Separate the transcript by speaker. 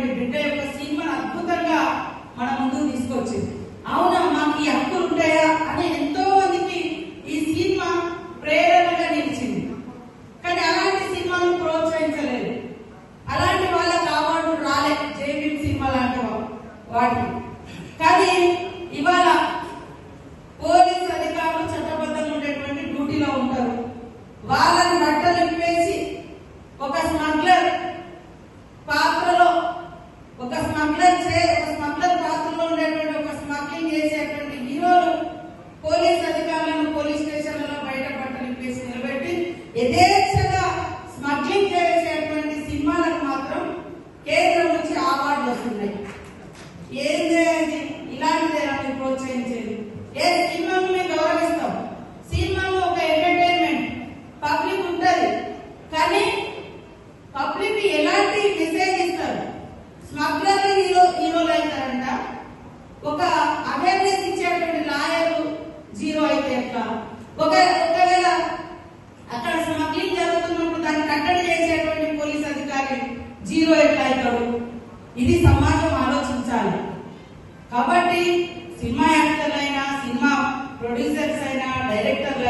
Speaker 1: ఉన్నటువంటి బిడ్డ యొక్క సినిమాను అద్భుతంగా మన ముందుకు తీసుకొచ్చింది. అవునా, మాకు ఈ హక్కులు ఉంటాయా అని ఎంతో మందికి ఈ సినిమా ప్రేరణగా నిలిచింది. కానీ అలాంటి సినిమాలను ప్రోత్సహించలేదు. అలాంటి వాళ్ళకి అవార్డు రాలే జైవీం సినిమా లాంటి వాటికి. కానీ ఇవాళ పోలీస్ అధికారులు చట్టబద్ధంగా ఉండేటువంటి డ్యూటీలో ఉంటారు. వాళ్ళని బట్టలు ఇప్పేసి ఒక స్మగ్లర్ పాత్రలో ఒక స్మగ్లర్ పాత్రలో ఉండేటువంటి ఒక స్మగ్లింగ్ చేసేటువంటి హీరోలు పోలీస్ అధికారులను పోలీస్ స్టేషన్లలో బయట బట్టలు ఇప్పేసి నిలబెట్టి యథేచ్ఛగా స్మగ్లింగ్ చేసేటువంటి సినిమాలకు మాత్రం కేంద్రం నుంచి అవార్డులు వస్తున్నాయి. ఏం చేయాలి? ఇలాంటిదేనా మీరు ప్రోత్సహించేది? ఏ సినిమాను మేము గౌరవిస్తాం. సినిమాలో ఒక ఎంటర్టైన్మెంట్ పబ్లిక్ ఉంటుంది. కానీ పబ్లిక్ ఎలాంటి మెసేజ్ ఇస్తారు? స్మగ్లర్లు హీరోలు అవుతారంట. ఒక అవేర్నెస్ ఇచ్చేటువంటి లాయర్లు జీరో అయితే ఎట్లా? ఒకవేళ అక్కడ స్మగ్లింగ్ జరుగుతున్నప్పుడు దాన్ని కట్టడి చేసేటువంటి పోలీస్ అధికారి జీరో ఎట్లా అవుతాడు? ఇది సమాజం ఆలోచించాలి. కాబట్టి సినిమా యాక్టర్లు అయినా, సినిమా ప్రొడ్యూసర్స్ అయినా, డైరెక్టర్లు